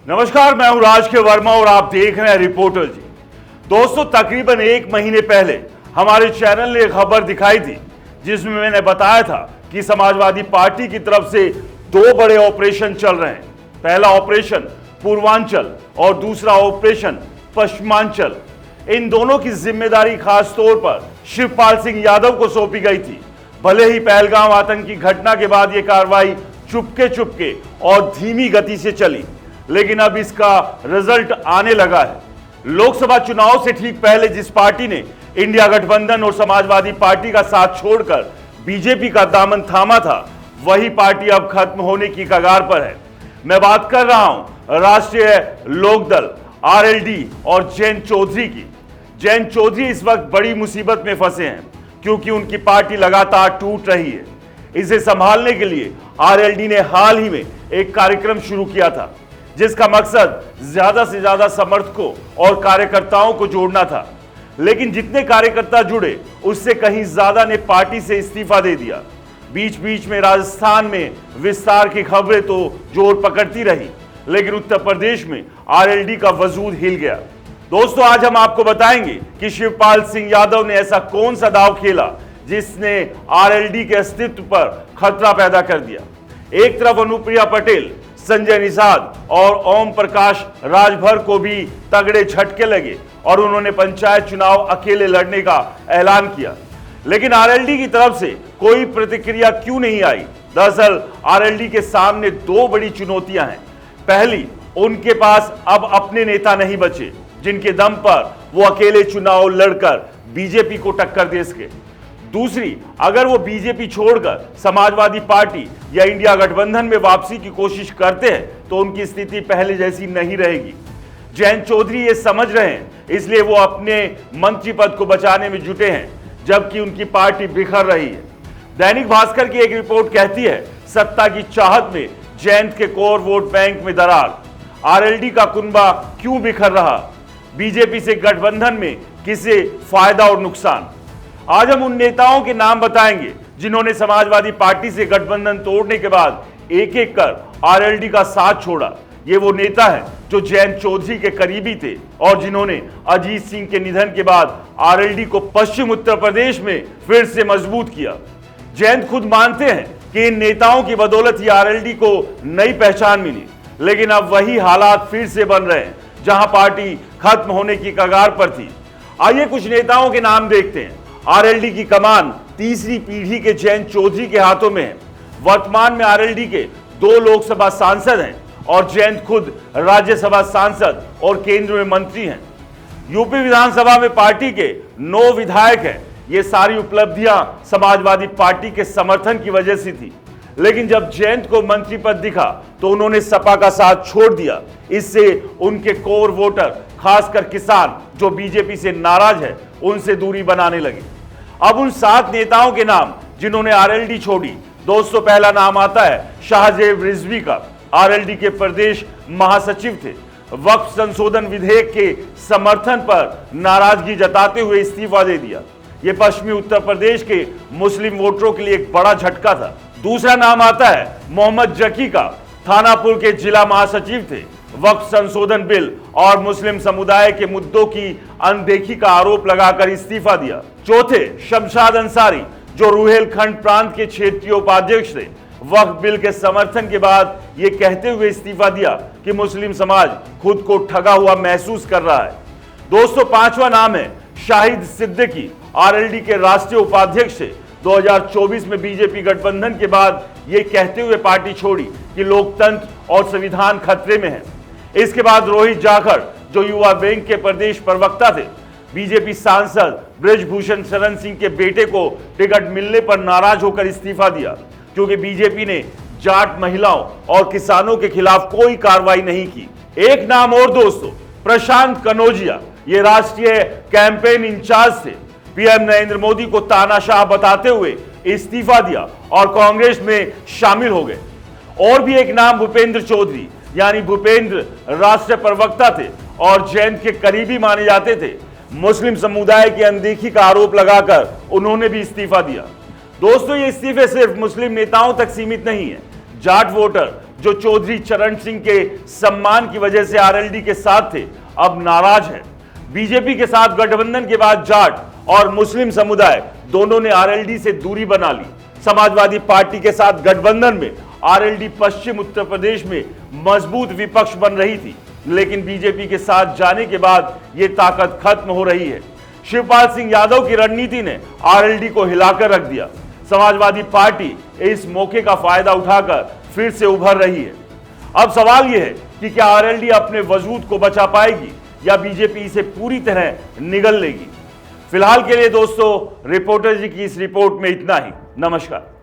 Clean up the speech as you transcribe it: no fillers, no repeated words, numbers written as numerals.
नमस्कार, मैं हूं राज के वर्मा और आप देख रहे हैं रिपोर्टर जी। दोस्तों, तकरीबन 1 महीने पहले हमारे चैनल ने एक खबर दिखाई थी जिसमें मैंने बताया था कि समाजवादी पार्टी की तरफ से 2 बड़े ऑपरेशन चल रहे हैं। पहला ऑपरेशन पूर्वांचल और दूसरा ऑपरेशन पश्चिमांचल। इन दोनों की जिम्मेदारी खास तौर पर शिवपाल सिंह यादव को सौंपी गई थी। भले ही पहलगाम आतंकी घटना के बाद यह कार्रवाई चुपके और धीमी गति से चली, लेकिन अब इसका रिजल्ट आने लगा है। लोकसभा चुनाव से ठीक पहले जिस पार्टी ने इंडिया गठबंधन और समाजवादी पार्टी का साथ छोड़कर बीजेपी का दामन थामा था, वही पार्टी अब खत्म होने की कगार पर है। मैं बात कर रहा हूं राष्ट्रीय लोकदल आरएलडी और जयंत चौधरी की। जयंत चौधरी इस वक्त बड़ी मुसीबत में फंसे हैं क्योंकि उनकी पार्टी लगातार टूट रही है। इसे संभालने के लिए आरएलडी ने हाल ही में एक कार्यक्रम शुरू किया था जिसका मकसद ज्यादा से ज्यादा समर्थकों और कार्यकर्ताओं को जोड़ना था, लेकिन जितने कार्यकर्ता जुड़े उससे कहीं ज्यादा ने पार्टी से इस्तीफा दे दिया। बीच बीच में राजस्थान में विस्तार की खबरें तो जोर पकड़ती रही, लेकिन उत्तर प्रदेश में आरएलडी का वजूद हिल गया। दोस्तों, आज हम आपको बताएंगे कि शिवपाल सिंह यादव ने ऐसा कौन सा दांव खेला जिसने आरएलडी के अस्तित्व पर खतरा पैदा कर दिया। एक तरफ अनुप्रिया पटेल, संजय निषाद और ओम प्रकाश राजभर को भी तगड़े झटके लगे और उन्होंने पंचायत चुनाव अकेले लड़ने का ऐलान किया, लेकिन आरएलडी की तरफ से कोई प्रतिक्रिया क्यों नहीं आई। दरअसल आरएलडी के सामने 2 बड़ी चुनौतियां हैं। पहली, उनके पास अब अपने नेता नहीं बचे जिनके दम पर वो अकेले चुनाव लड़कर बीजेपी को टक्कर दे सके। दूसरी, अगर वो बीजेपी छोड़कर समाजवादी पार्टी या इंडिया गठबंधन में वापसी की कोशिश करते हैं तो उनकी स्थिति पहले जैसी नहीं रहेगी। जयंत चौधरी ये समझ रहे हैं, इसलिए वो अपने मंत्री पद को बचाने में जुटे हैं, जबकि उनकी पार्टी बिखर रही है। दैनिक भास्कर की एक रिपोर्ट कहती है, सत्ता की चाहत में जयंत के कोर वोट बैंक में दरार। आरएलडी का कुनबा क्यों बिखर रहा? बीजेपी से गठबंधन में किसे फायदा और नुकसान? आज हम उन नेताओं के नाम बताएंगे जिन्होंने समाजवादी पार्टी से गठबंधन तोड़ने के बाद एक एक कर आरएलडी का साथ छोड़ा। ये वो नेता हैं जो जयंत चौधरी के करीबी थे और जिन्होंने अजीत सिंह के निधन के बाद आरएलडी को पश्चिम उत्तर प्रदेश में फिर से मजबूत किया। जयंत खुद मानते हैं कि इन नेताओं की बदौलत ही आरएलडी को नई पहचान मिली, लेकिन अब वही हालात फिर से बन रहे हैं जहां पार्टी खत्म होने की कगार पर थी। आइए कुछ नेताओं के नाम देखते हैं। आरएलडी की कमान तीसरी पीढ़ी के जयंत चौधरी के हाथों में है। वर्तमान में आरएलडी के 2 लोकसभा सांसद हैं और जयंत खुद राज्यसभा सांसद और केंद्र में मंत्री हैं। यूपी विधानसभा में पार्टी के 9 विधायक हैं। ये सारी उपलब्धियां समाजवादी पार्टी के समर्थन की वजह से थी, लेकिन जब जयंत को मंत्री पद दिखा तो उन्होंने सपा का साथ छोड़ दिया। इससे उनके कोर वोटर, खासकर किसान जो बीजेपी से नाराज है, उनसे दूरी बनाने लगे। अब उन 7 नेताओं के नाम जिन्होंने आरएलडी छोड़ी। दोस्तों, पहला नाम आता है शाहजेब रिजवी का। आरएलडी के प्रदेश महासचिव थे। वक्फ संशोधन विधेयक के समर्थन पर नाराजगी जताते हुए इस्तीफा दे दिया। यह पश्चिमी उत्तर प्रदेश के मुस्लिम वोटरों के लिए एक बड़ा झटका था। दूसरा नाम आता है मोहम्मद जकी का। थानापुर के जिला महासचिव थे। वक्फ संशोधन बिल और मुस्लिम समुदाय के मुद्दों की अनदेखी का आरोप लगाकर इस्तीफा दिया। चौथे, शमशाद अंसारी जो रुहेलखंड प्रांत के क्षेत्रीय उपाध्यक्ष थे। वक्फ बिल के समर्थन के बाद ये कहते हुए इस्तीफा दिया कि मुस्लिम समाज खुद को ठगा हुआ महसूस कर रहा है। दोस्तों, 5वां नाम है शाहिद सिद्दीकी। आरएलडी के राष्ट्रीय उपाध्यक्ष थे। 2024 में बीजेपी गठबंधन के बाद ये कहते हुए पार्टी छोड़ी कि लोकतंत्र और संविधान खतरे में है। इसके बाद रोहित जाखड़ जो युवा बैंक के प्रदेश प्रवक्ता थे। बीजेपी सांसद ब्रजभूषण शरण सिंह के बेटे को टिकट मिलने पर नाराज होकर इस्तीफा दिया क्योंकि बीजेपी ने जाट महिलाओं और किसानों के खिलाफ कोई कार्रवाई नहीं की। एक नाम और दोस्तों, प्रशांत कनौजिया। ये राष्ट्रीय कैंपेन इंचार्ज थे। पीएम नरेंद्र मोदी को तानाशाह बताते हुए इस्तीफा दिया और कांग्रेस में शामिल हो गए। और भी एक नाम भूपेंद्र चौधरी, यानी भूपेंद्र राष्ट्रीय प्रवक्ता थे और जयंत के करीबी माने जाते थे। मुस्लिम समुदाय की अनदेखी का आरोप लगाकर उन्होंने भी इस्तीफा दिया। दोस्तों, ये इस्तीफे सिर्फ मुस्लिम नेताओं तक सीमित नहीं है। जाट वोटर जो चौधरी चरण सिंह के सम्मान की वजह से आरएलडी के साथ थे, अब नाराज हैं। बीजेपी के साथ गठबंधन के बाद जाट और मुस्लिम समुदाय दोनों ने आरएलडी से दूरी बना ली। समाजवादी पार्टी के साथ गठबंधन में आरएलडी पश्चिम उत्तर प्रदेश में मजबूत विपक्ष बन रही थी, लेकिन बीजेपी के साथ जाने के बाद यह ताकत खत्म हो रही है। शिवपाल सिंह यादव की रणनीति ने आरएलडी को हिलाकर रख दिया। समाजवादी पार्टी इस मौके का फायदा उठाकर फिर से उभर रही है। अब सवाल यह है कि क्या आरएलडी अपने वजूद को बचा पाएगी या बीजेपी इसे पूरी तरह निगल लेगी। फिलहाल के लिए दोस्तों, रिपोर्टर जी की इस रिपोर्ट में इतना ही। नमस्कार।